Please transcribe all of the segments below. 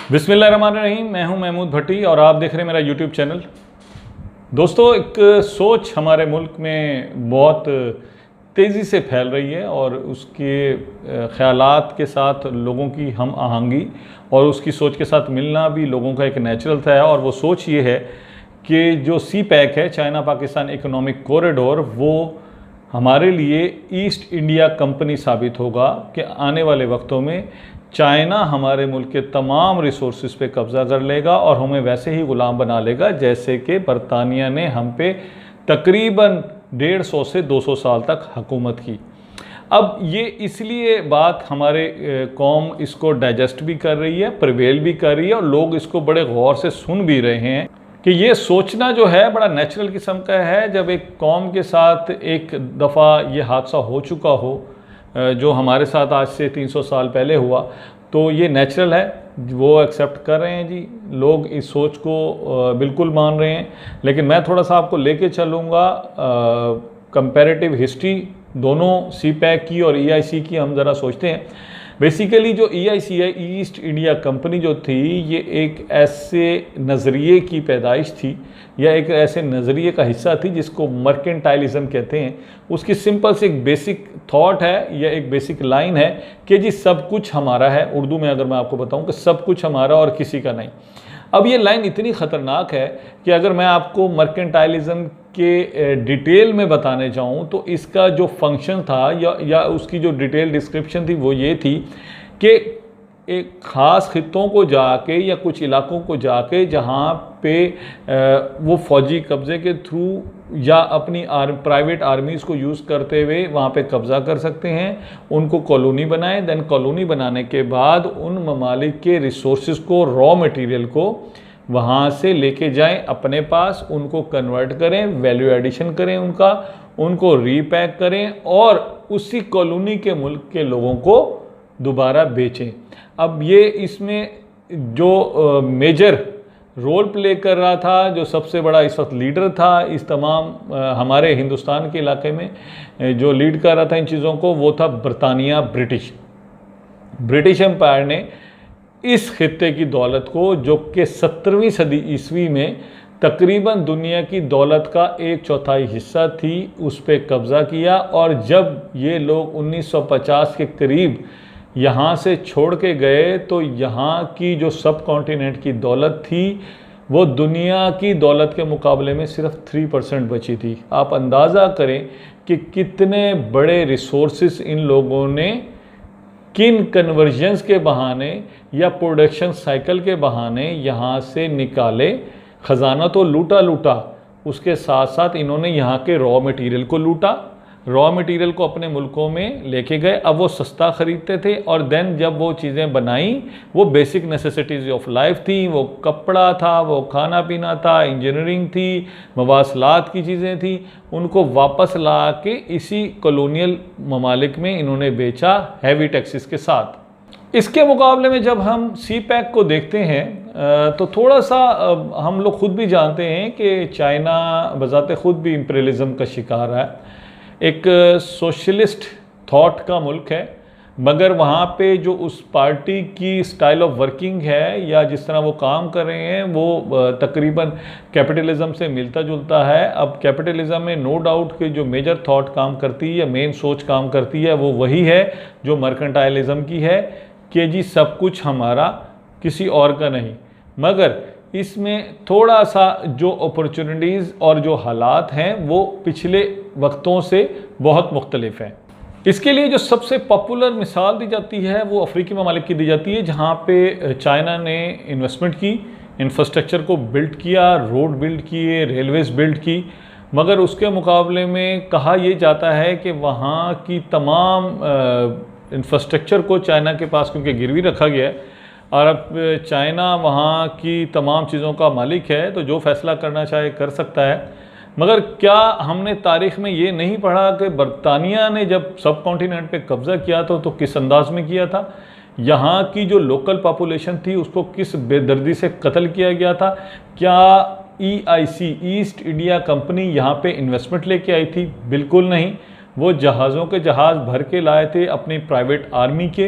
बिस्मिल्लाहिर्रहमानिर्रहीम। मैं हूं महमूद भट्टी और आप देख रहे हैं मेरा यूट्यूब चैनल। दोस्तों, एक सोच हमारे मुल्क में बहुत तेज़ी से फैल रही है और उसके ख़यालात के साथ लोगों की हम आहंगी और उसकी सोच के साथ मिलना भी लोगों का एक नेचुरल था। और वो सोच ये है कि जो सी पैक है, चाइना पाकिस्तान इकोनॉमिक कॉरिडोर, वो हमारे लिए ईस्ट इंडिया कंपनी साबित होगा कि आने वाले वक्तों में चाइना हमारे मुल्क के तमाम रिसोर्सेज पे कब्ज़ा कर लेगा और हमें वैसे ही ग़ुलाम बना लेगा जैसे कि बरतानिया ने हम पे तकरीबन 150 से 200 साल तक हुकूमत की। अब ये इसलिए बात हमारे कौम इसको डाइजेस्ट भी कर रही है, प्रिवेल भी कर रही है और लोग इसको बड़े गौर से सुन भी रहे हैं कि ये सोचना जो है बड़ा नेचुरल किस्म का है। जब एक कौम के साथ एक दफ़ा ये हादसा हो चुका हो जो हमारे साथ आज से 300 साल पहले हुआ, तो ये नेचुरल है, वो एक्सेप्ट कर रहे हैं जी। लोग इस सोच को बिल्कुल मान रहे हैं। लेकिन मैं थोड़ा सा आपको लेके चलूँगा कंपैरेटिव हिस्ट्री दोनों सी पैक की और EIC की। हम ज़रा सोचते हैं बेसिकली जो EIC है, ईस्ट इंडिया कंपनी जो थी, ये एक ऐसे नज़रिए की पैदाइश थी या एक ऐसे नज़रिए का हिस्सा थी जिसको मर्केंटाइलिज़म कहते हैं। उसकी सिंपल से एक बेसिक थॉट है या एक बेसिक लाइन है कि जी सब कुछ हमारा है। उर्दू में अगर मैं आपको बताऊं कि सब कुछ हमारा और किसी का नहीं। अब ये लाइन इतनी ख़तरनाक है कि अगर मैं आपको मर्केंटाइलिज़म के डिटेल में बताने जाऊं तो इसका जो फंक्शन था या उसकी जो डिटेल डिस्क्रिप्शन थी वो ये थी कि एक ख़ास खित्तों को जाके या कुछ इलाकों को जाके जहाँ पे वो फ़ौजी कब्ज़े के थ्रू या अपनी प्राइवेट आर्मीज़ को यूज़ करते हुए वहाँ पे कब्ज़ा कर सकते हैं, उनको कॉलोनी बनाएं। देन कॉलोनी बनाने के बाद उन ममालिक के रिसोर्सेज को, रॉ मटेरियल को वहाँ से लेके जाएं अपने पास, उनको कन्वर्ट करें, वैल्यू एडिशन करें उनको रीपैक करें और उसी कॉलोनी के मुल्क के लोगों को दोबारा बेचें। अब ये इसमें जो मेजर रोल प्ले कर रहा था, जो सबसे बड़ा इस वक्त लीडर था इस तमाम हमारे हिंदुस्तान के इलाके में जो लीड कर रहा था इन चीज़ों को, वो था बरतानिया, ब्रिटिश एम्पायर ने इस खित्ते की दौलत को, जो कि 17वीं सदी ईस्वी में तकरीबन दुनिया की दौलत का 1/4 हिस्सा थी, उस पर कब्ज़ा किया। और जब ये लोग 1950 के करीब यहाँ से छोड़ के गए तो यहाँ की जो सब कॉन्टिनेंट की दौलत थी वो दुनिया की दौलत के मुकाबले में सिर्फ 3% बची थी। आप अंदाज़ा करें कि कितने बड़े रिसोर्सेज इन लोगों ने किन कन्वर्जन्स के बहाने या प्रोडक्शन साइकिल के बहाने यहाँ से निकाले। ख़जाना तो लूटा, उसके साथ साथ इन्होंने यहाँ के रॉ मटेरियल को लूटा, रॉ मटेरियल को अपने मुल्कों में लेके गए। अब वो सस्ता ख़रीदते थे और देन जब वो चीज़ें बनाई, वो बेसिक नेसेसिटीज़ ऑफ लाइफ थी, वो कपड़ा था, वो खाना पीना था, इंजीनियरिंग थी, मवासलात की चीज़ें थी, उनको वापस ला के इसी कॉलोनियल ममालिक में इन्होंने बेचा हैवी टैक्सेस के साथ। इसके मुकाबले में जब हम सी पैक को देखते हैं तो थोड़ा सा हम लोग ख़ुद भी जानते हैं कि चाइना बज़ाते ख़ुद भी इंपीरियलिज़म का शिकार है, एक सोशलिस्ट थॉट का मुल्क है, मगर वहाँ पे जो उस पार्टी की स्टाइल ऑफ वर्किंग है या जिस तरह वो काम कर रहे हैं वो तकरीबन कैपिटलिज़म से मिलता जुलता है। अब कैपिटलिज़म में नो डाउट कि जो मेजर थॉट काम करती है या मेन सोच काम करती है वो वही है जो मर्केंटाइलिज़म की है कि जी सब कुछ हमारा, किसी और का नहीं। मगर इसमें थोड़ा सा जो अपॉर्चुनिटीज़ और जो हालात हैं वो पिछले वक्तों से बहुत मुख्तलिफ हैं। इसके लिए जो सबसे पॉपुलर मिसाल दी जाती है वो अफ्रीकी ममालिक की दी जाती है, जहाँ पे चाइना ने इन्वेस्टमेंट की, इंफ्रास्ट्रक्चर को बिल्ड किया, रोड बिल्ड किए, रेलवेज़ बिल्ड की। मगर उसके मुकाबले में कहा यह जाता है कि वहाँ की तमाम इंफ्रास्ट्रक्चर को चाइना के पास क्योंकि गिरवी रखा गया है और अब चाइना वहाँ की तमाम चीज़ों का मालिक है, तो जो फैसला करना चाहे कर सकता है। मगर क्या हमने तारीख़ में ये नहीं पढ़ा कि बरतानिया ने जब सब कॉन्टिनेंट पे कब्ज़ा किया तो किस अंदाज में किया था? यहाँ की जो लोकल पॉपुलेशन थी उसको किस बेदर्दी से कत्ल किया गया था? क्या EIC, ईस्ट इंडिया कंपनी, यहाँ पे इन्वेस्टमेंट लेके आई थी? बिल्कुल नहीं। वो जहाज़ों के जहाज़ भर के लाए थे अपनी प्राइवेट आर्मी के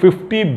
$50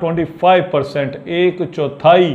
25%، 1/4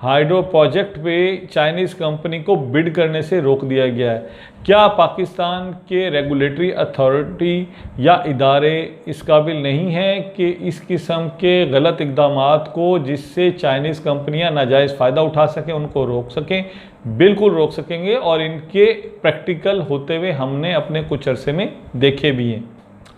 हाइड्रो प्रोजेक्ट पे चाइनीज़ कंपनी को बिड करने से रोक दिया गया है। क्या पाकिस्तान के रेगुलेटरी अथॉरिटी या इदारे इस काबिल नहीं हैं कि इस किस्म के गलत इक़दामात को, जिससे चाइनीज़ कंपनियां नाजायज़ फ़ायदा उठा सकें, उनको रोक सकें? बिल्कुल रोक सकेंगे, और इनके प्रैक्टिकल होते हुए हमने अपने कुछ अरसे में देखे भी हैं।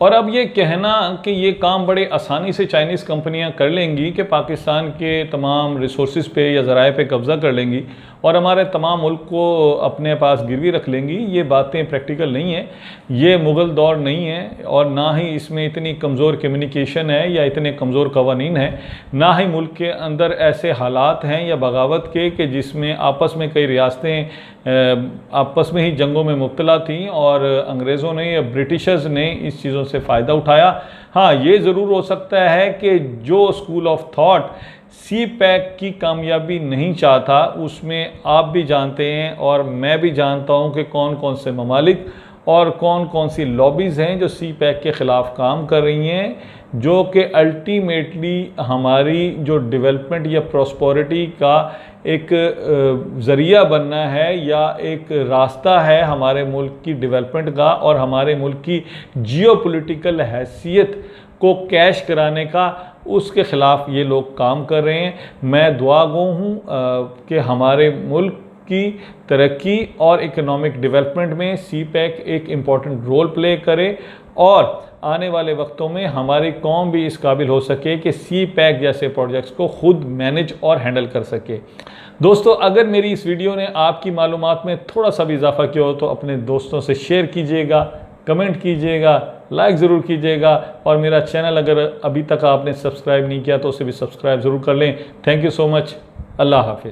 और अब ये कहना कि ये काम बड़े आसानी से चाइनीज़ कंपनियां कर लेंगी कि पाकिस्तान के तमाम रिसोर्सेज पे या ज़राए पे कब्ज़ा कर लेंगी और हमारे तमाम मुल्क को अपने पास गिरवी रख लेंगी, ये बातें प्रैक्टिकल नहीं है। ये मुग़ल दौर नहीं है, और ना ही इसमें इतनी कमज़ोर कम्युनिकेशन है या इतने कमज़ोर कवानीन है, ना ही मुल्क के अंदर ऐसे हालात हैं या बगावत के कि जिसमें आपस में कई रियासतें आपस में ही जंगों में मुब्तला थीं और अंग्रेज़ों ने या ब्रिटिशर्स ने इस चीज़ों से फ़ायदा उठाया। हाँ, ये ज़रूर हो सकता है कि जो school of thought CPEC की कामयाबी नहीं चाहता, उसमें आप भी जानते हैं और मैं भी जानता हूं कि कौन कौन से ममालिक और कौन कौन सी लॉबीज़ हैं जो सी पैक के ख़िलाफ़ काम कर रही हैं, जो कि अल्टीमेटली हमारी जो डेवलपमेंट या प्रॉस्पेरिटी का एक ज़रिया बनना है या एक रास्ता है हमारे मुल्क की डेवलपमेंट का और हमारे मुल्क की जियोपॉलिटिकल हैसियत को कैश कराने का, उसके ख़िलाफ़ ये लोग काम कर रहे हैं। मैं दुआ गो हूँ कि हमारे मुल्क की तरक्की और इकोनॉमिक डेवलपमेंट में सी पैक एक इम्पॉर्टेंट रोल प्ले करे और आने वाले वक्तों में हमारी कौम भी इस काबिल हो सके कि सी पैक जैसे प्रोजेक्ट्स को खुद मैनेज और हैंडल कर सके। दोस्तों, अगर मेरी इस वीडियो ने आपकी मालूमात में थोड़ा सा भी इजाफा किया हो तो अपने दोस्तों से शेयर कीजिएगा, कमेंट कीजिएगा, लाइक ज़रूर कीजिएगा, और मेरा चैनल अगर अभी तक आपने सब्सक्राइब नहीं किया तो उसे भी सब्सक्राइब ज़रूर कर लें। Thank you so much. अल्लाह हाफिज़।